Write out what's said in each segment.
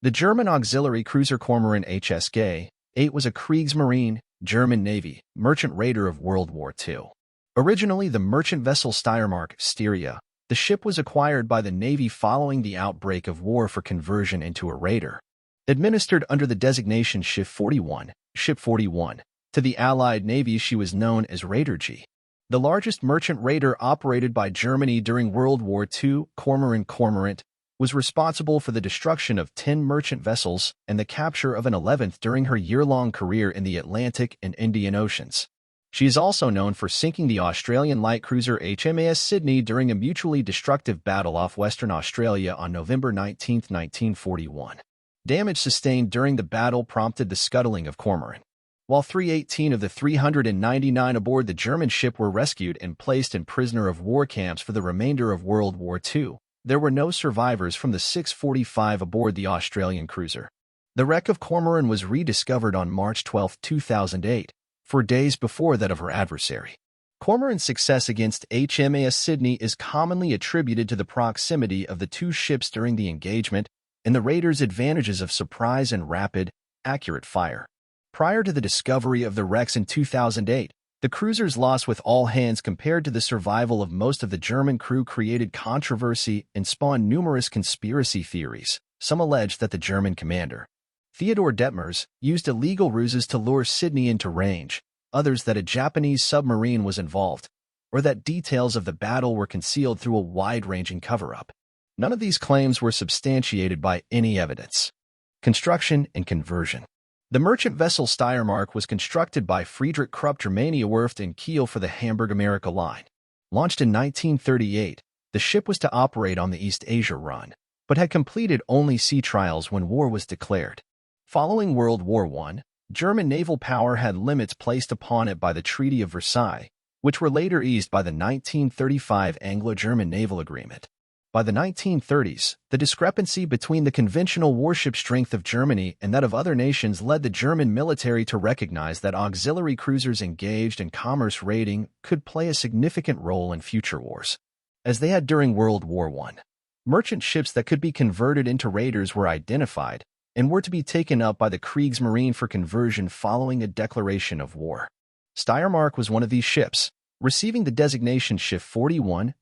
The German auxiliary cruiser Kormoran HSG 8 was a Kriegsmarine, German Navy, merchant raider of World War II. Originally the merchant vessel Steiermark Styria, the ship was acquired by the Navy following the outbreak of war for conversion into a raider. Administered under the designation Ship 41, to the Allied Navy she was known as Raider G. The largest merchant raider operated by Germany during World War II, Kormoran, was responsible for the destruction of 10 merchant vessels and the capture of an 11th during her year-long career in the Atlantic and Indian Oceans. She is also known for sinking the Australian light cruiser HMAS Sydney during a mutually destructive battle off Western Australia on November 19, 1941. Damage sustained during the battle prompted the scuttling of Kormoran. While 318 of the 399 aboard the German ship were rescued and placed in prisoner of war camps for the remainder of World War II, there were no survivors from the 645 aboard the Australian cruiser. The wreck of Kormoran was rediscovered on March 12, 2008, 4 days before that of her adversary. Kormoran's success against HMAS Sydney is commonly attributed to the proximity of the two ships during the engagement and the raider's advantages of surprise and rapid, accurate fire. Prior to the discovery of the wrecks in 2008, the cruiser's loss with all hands compared to the survival of most of the German crew created controversy and spawned numerous conspiracy theories. Some alleged that the German commander, Theodor Detmers, used illegal ruses to lure Sydney into range, others that a Japanese submarine was involved, or that details of the battle were concealed through a wide-ranging cover-up. None of these claims were substantiated by any evidence. Construction and conversion. The merchant vessel Steiermark was constructed by Friedrich Krupp Germaniawerft in Kiel for the Hamburg America Line. Launched in 1938, the ship was to operate on the East Asia run, but had completed only sea trials when war was declared. Following World War I, German naval power had limits placed upon it by the Treaty of Versailles, which were later eased by the 1935 Anglo-German Naval Agreement. By the 1930s, the discrepancy between the conventional warship strength of Germany and that of other nations led the German military to recognize that auxiliary cruisers engaged in commerce raiding could play a significant role in future wars, as they had during World War I. Merchant ships that could be converted into raiders were identified and were to be taken up by the Kriegsmarine for conversion following a declaration of war. Steiermark was one of these ships, receiving the designation Ship 41.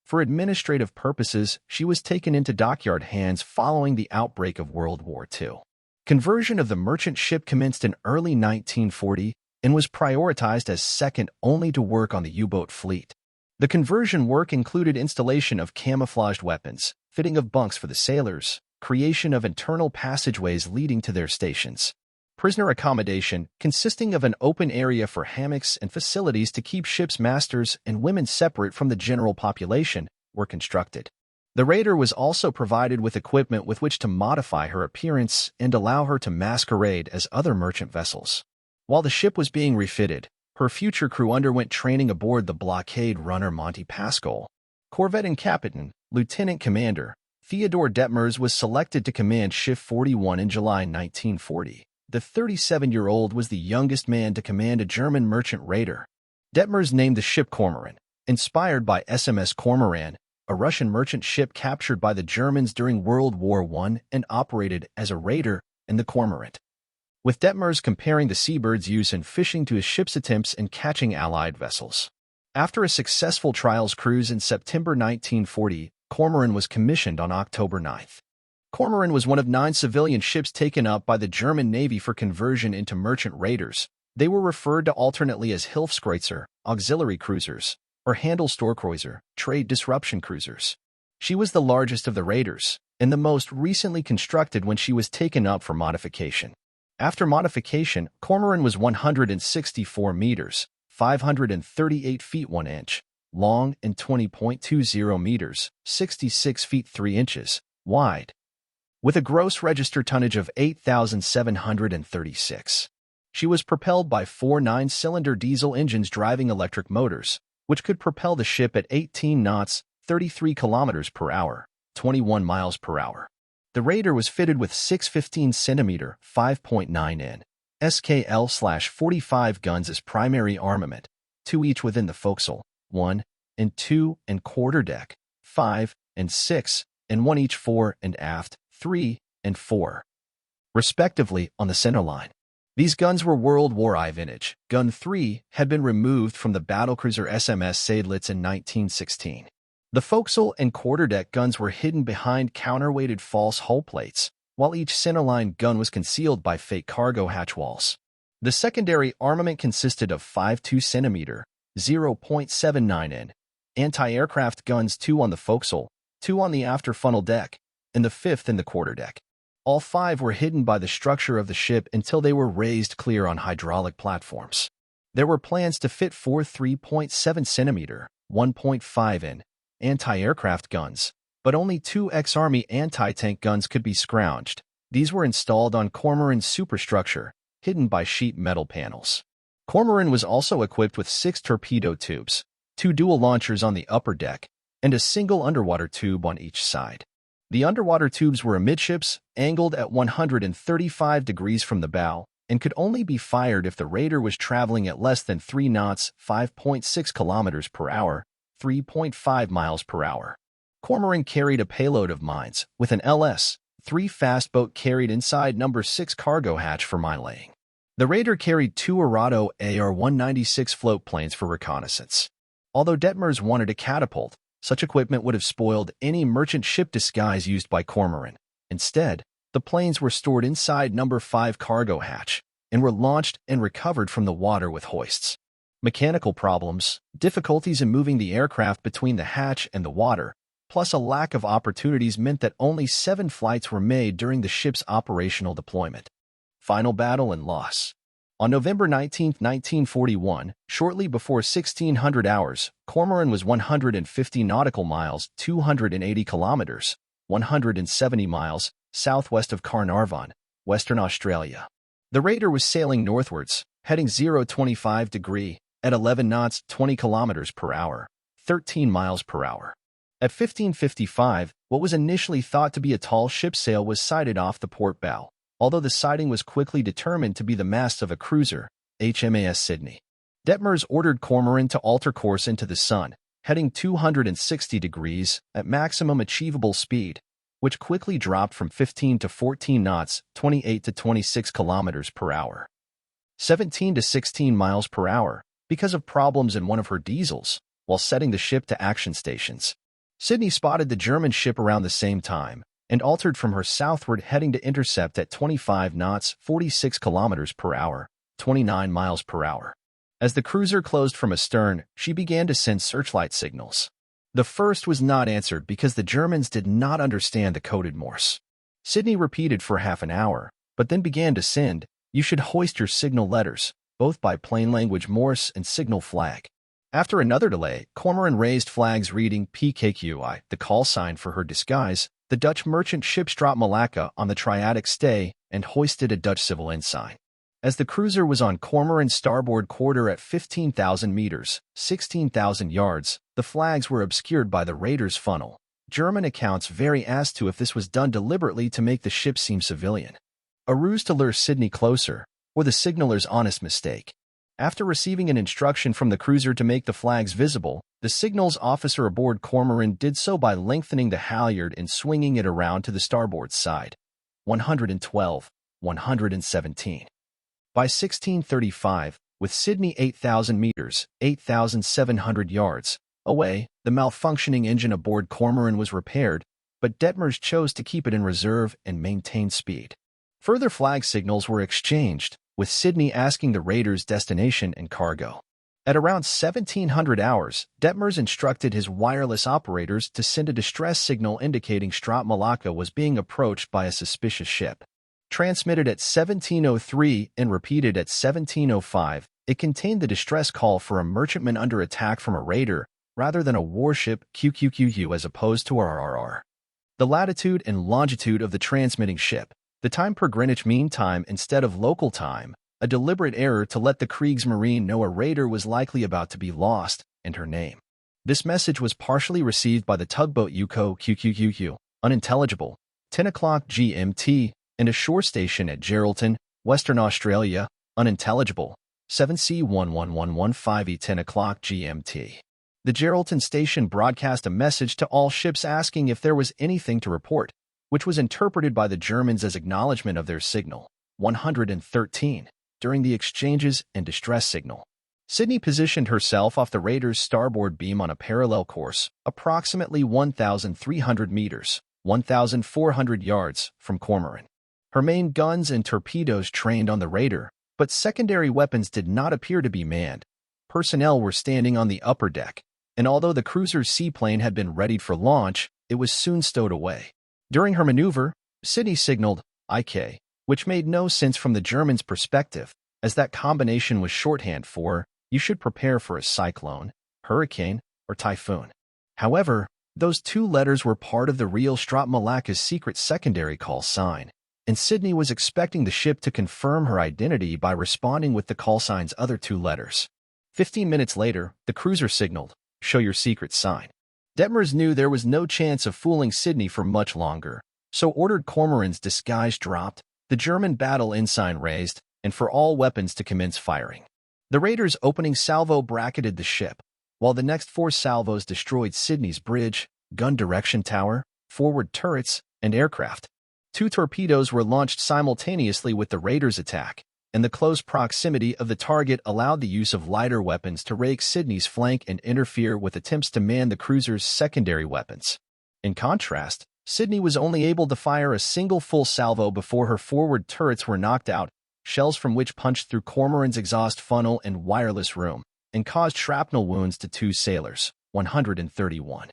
For administrative purposes, she was taken into dockyard hands following the outbreak of World War II. Conversion of the merchant ship commenced in early 1940 and was prioritized as second only to work on the U-boat fleet. The conversion work included installation of camouflaged weapons, fitting of bunks for the sailors, creation of internal passageways leading to their stations, prisoner accommodation consisting of an open area for hammocks and facilities to keep ship's masters and women separate from the general population, were constructed. The raider was also provided with equipment with which to modify her appearance and allow her to masquerade as other merchant vessels. While the ship was being refitted, her future crew underwent training aboard the blockade runner Monte Pascal. Corvette and Captain, Lieutenant Commander, Theodor Detmers was selected to command Ship 41 in July 1940. The 37-year-old was the youngest man to command a German merchant raider. Detmers named the ship Kormoran, inspired by SMS Kormoran, a Russian merchant ship captured by the Germans during World War I and operated as a raider in the Cormorant, with Detmers comparing the seabird's use in fishing to his ship's attempts in catching Allied vessels. After a successful trials cruise in September 1940, Kormoran was commissioned on October 9. Kormoran was one of 9 civilian ships taken up by the German Navy for conversion into merchant raiders. They were referred to alternately as Hilfskreuzer, auxiliary cruisers, or Handelstorkreuzer, trade disruption cruisers. She was the largest of the raiders, and the most recently constructed when she was taken up for modification. After modification, Kormoran was 164 meters, 538 feet 1 inch, long and 20.20 meters, 66 feet 3 inches, wide, with a gross register tonnage of 8,736. She was propelled by 4 9-cylinder diesel engines driving electric motors, which could propel the ship at 18 knots, 33 kilometers per hour, 21 miles per hour. The raider was fitted with 6 15-centimeter, 5.9 in SKL/45 guns as primary armament, 2 each within the forecastle, 1 and 2 and quarterdeck, 5 and 6, and 1 each fore and aft, 3 and 4, respectively, on the center line. These guns were World War I vintage. Gun 3 had been removed from the battlecruiser HMAS Sydney in 1916. The forecastle and quarterdeck guns were hidden behind counterweighted false hull plates, while each centerline gun was concealed by fake cargo hatch walls. The secondary armament consisted of 5.2 cm, 0.79 in, anti-aircraft guns, 2 on the forecastle, 2 on the after funnel deck, and the 5th in the quarterdeck. All 5 were hidden by the structure of the ship until they were raised clear on hydraulic platforms. There were plans to fit 4 3.7 cm, 1.5 in, anti-aircraft guns, but only 2 ex-Army anti-tank guns could be scrounged. These were installed on Kormoran's superstructure, hidden by sheet metal panels. Kormoran was also equipped with 6 torpedo tubes, 2 dual launchers on the upper deck, and a single underwater tube on each side. The underwater tubes were amidships, angled at 135 degrees from the bow, and could only be fired if the raider was traveling at less than 3 knots, 5.6 kilometers per hour, 3.5 miles per hour. Kormoran carried a payload of mines, with an LS-3 fast boat carried inside number 6 cargo hatch for mine laying. The raider carried 2 Arado AR-196 float planes for reconnaissance. Although Detmers wanted a catapult, such equipment would have spoiled any merchant ship disguise used by Kormoran. Instead, the planes were stored inside number 5 cargo hatch and were launched and recovered from the water with hoists. Mechanical problems, difficulties in moving the aircraft between the hatch and the water, plus a lack of opportunities meant that only 7 flights were made during the ship's operational deployment. Final battle and loss. On November 19, 1941, shortly before 1600 hours, Kormoran was 150 nautical miles, 280 kilometers, 170 miles, southwest of Carnarvon, Western Australia. The raider was sailing northwards, heading 025 degree, at 11 knots, 20 kilometers per hour, 13 miles per hour. At 15:55, what was initially thought to be a tall ship sail was sighted off the port bow, although the sighting was quickly determined to be the masts of a cruiser, HMAS Sydney. Detmers ordered Kormoran to alter course into the sun, heading 260 degrees at maximum achievable speed, which quickly dropped from 15 to 14 knots, 28 to 26 kilometers per hour, 17 to 16 miles per hour, because of problems in one of her diesels, while setting the ship to action stations. Sydney spotted the German ship around the same time, and altered from her southward, heading to intercept at 25 knots, 46 kilometers per hour, 29 miles per hour. As the cruiser closed from astern, she began to send searchlight signals. The first was not answered because the Germans did not understand the coded Morse. Sydney repeated for half an hour, but then began to send, "You should hoist your signal letters," both by plain language Morse and signal flag. After another delay, Kormoran raised flags reading PKQI, the call sign for her disguise. The Dutch merchant ships dropped Malacca on the Triatic stay and hoisted a Dutch civil ensign. As the cruiser was on Kormoran's starboard quarter at 15,000 meters, 16,000 yards, the flags were obscured by the raider's funnel. German accounts vary as to if this was done deliberately to make the ship seem civilian, a ruse to lure Sydney closer, or the signaler's honest mistake. After receiving an instruction from the cruiser to make the flags visible, the signals officer aboard Kormoran did so by lengthening the halyard and swinging it around to the starboard side. 112, 117. By 1635, with Sydney 8,000 meters, 8,700 yards, away, the malfunctioning engine aboard Kormoran was repaired, but Detmers chose to keep it in reserve and maintain speed. Further flag signals were exchanged, with Sydney asking the raider's destination and cargo. At around 1700 hours, Detmers instructed his wireless operators to send a distress signal indicating Strat Malacca was being approached by a suspicious ship. Transmitted at 1703 and repeated at 1705, it contained the distress call for a merchantman under attack from a raider, rather than a warship QQQU as opposed to RRR. The latitude and longitude of the transmitting ship, the time per Greenwich Mean Time instead of local time, a deliberate error to let the Kriegsmarine know a raider was likely about to be lost, and her name. This message was partially received by the tugboat Yuko QQQQ, unintelligible, 10 o'clock GMT, and a shore station at Geraldton, Western Australia, unintelligible, 7C11115E 10 o'clock GMT. The Geraldton station broadcast a message to all ships asking if there was anything to report. which was interpreted by the Germans as acknowledgement of their signal, 113, during the exchanges and distress signal. Sydney positioned herself off the raider's starboard beam on a parallel course, approximately 1,300 meters, 1,400 yards, from Kormoran. Her main guns and torpedoes trained on the raider, but secondary weapons did not appear to be manned. Personnel were standing on the upper deck, and although the cruiser's seaplane had been readied for launch, it was soon stowed away. During her maneuver, Sydney signaled IK, which made no sense from the Germans' perspective, as that combination was shorthand for, you should prepare for a cyclone, hurricane, or typhoon. However, those two letters were part of the real Strop Malacca's secret secondary call sign, and Sydney was expecting the ship to confirm her identity by responding with the call sign's other two letters. 15 minutes later, the cruiser signaled, show your secret sign. Detmers knew there was no chance of fooling Sydney for much longer, so ordered Kormoran's disguise dropped, the German battle ensign raised, and for all weapons to commence firing. The raider's opening salvo bracketed the ship, while the next 4 salvos destroyed Sydney's bridge, gun direction tower, forward turrets, and aircraft. 2 torpedoes were launched simultaneously with the raider's attack, and the close proximity of the target allowed the use of lighter weapons to rake Sydney's flank and interfere with attempts to man the cruiser's secondary weapons. In contrast, Sydney was only able to fire a single full salvo before her forward turrets were knocked out, shells from which punched through Kormoran's exhaust funnel and wireless room, and caused shrapnel wounds to 2 sailors, 131.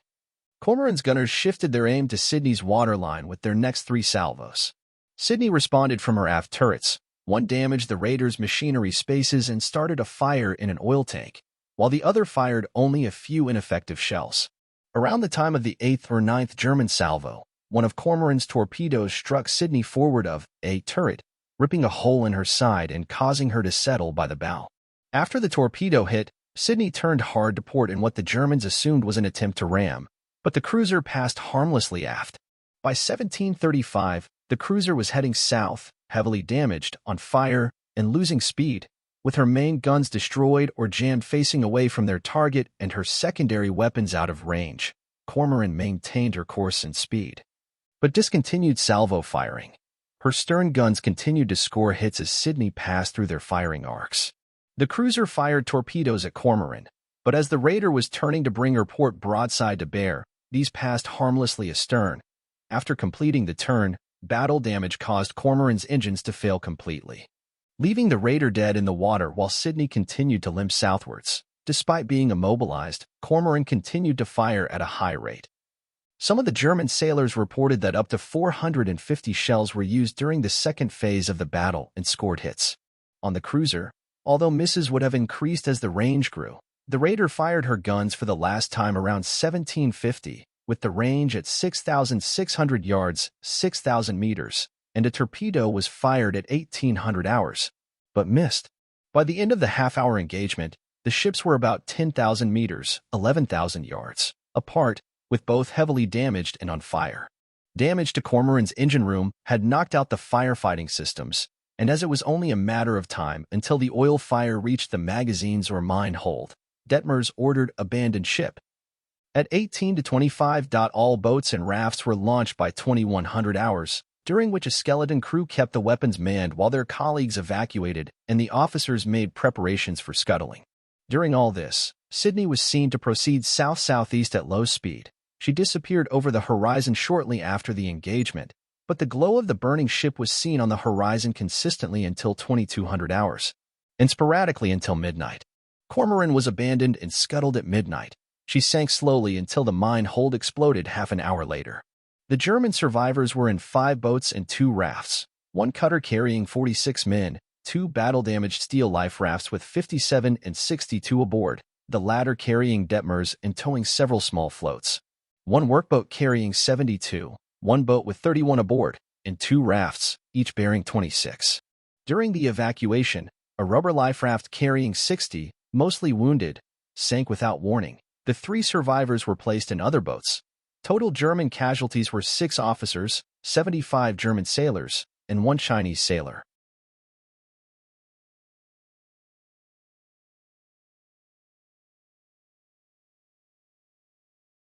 Kormoran's gunners shifted their aim to Sydney's waterline with their next 3 salvos. Sydney responded from her aft turrets. One damaged the raider's machinery spaces and started a fire in an oil tank, while the other fired only a few ineffective shells. Around the time of the 8th or 9th German salvo, one of Kormoran's torpedoes struck Sydney forward of a turret, ripping a hole in her side and causing her to settle by the bow. After the torpedo hit, Sydney turned hard to port in what the Germans assumed was an attempt to ram, but the cruiser passed harmlessly aft. By 1735, the cruiser was heading south, heavily damaged, on fire, and losing speed, with her main guns destroyed or jammed facing away from their target and her secondary weapons out of range. Kormoran maintained her course and speed, but discontinued salvo firing. Her stern guns continued to score hits as Sydney passed through their firing arcs. The cruiser fired torpedoes at Kormoran, but as the raider was turning to bring her port broadside to bear, these passed harmlessly astern. After completing the turn, battle damage caused Kormoran's engines to fail completely, leaving the raider dead in the water while Sydney continued to limp southwards. Despite being immobilized, Kormoran continued to fire at a high rate. Some of the German sailors reported that up to 450 shells were used during the second phase of the battle and scored hits. On the cruiser, although misses would have increased as the range grew, the raider fired her guns for the last time around 1750, with the range at 6,600 yards, 6,000 meters, and a torpedo was fired at 1,800 hours, but missed. By the end of the half-hour engagement, the ships were about 10,000 meters, 11,000 yards, apart, with both heavily damaged and on fire. Damage to Kormoran's engine room had knocked out the firefighting systems, and as it was only a matter of time until the oil fire reached the magazines or mine hold, Detmers ordered abandoned ship. At 18 to 25. All boats and rafts were launched by 2100 hours, during which a skeleton crew kept the weapons manned while their colleagues evacuated and the officers made preparations for scuttling. During all this, Sydney was seen to proceed south-southeast at low speed. She disappeared over the horizon shortly after the engagement, but the glow of the burning ship was seen on the horizon consistently until 2200 hours, and sporadically until midnight. Kormoran was abandoned and scuttled at midnight. She sank slowly until the mine hold exploded half an hour later. The German survivors were in 5 boats and 2 rafts, 1 cutter carrying 46 men, 2 battle-damaged steel life rafts with 57 and 62 aboard, the latter carrying Detmers and towing several small floats. 1 workboat carrying 72, 1 boat with 31 aboard, and 2 rafts, each bearing 26. During the evacuation, a rubber life raft carrying 60, mostly wounded, sank without warning. The 3 survivors were placed in other boats. Total German casualties were 6 officers, 75 German sailors, and 1 Chinese sailor.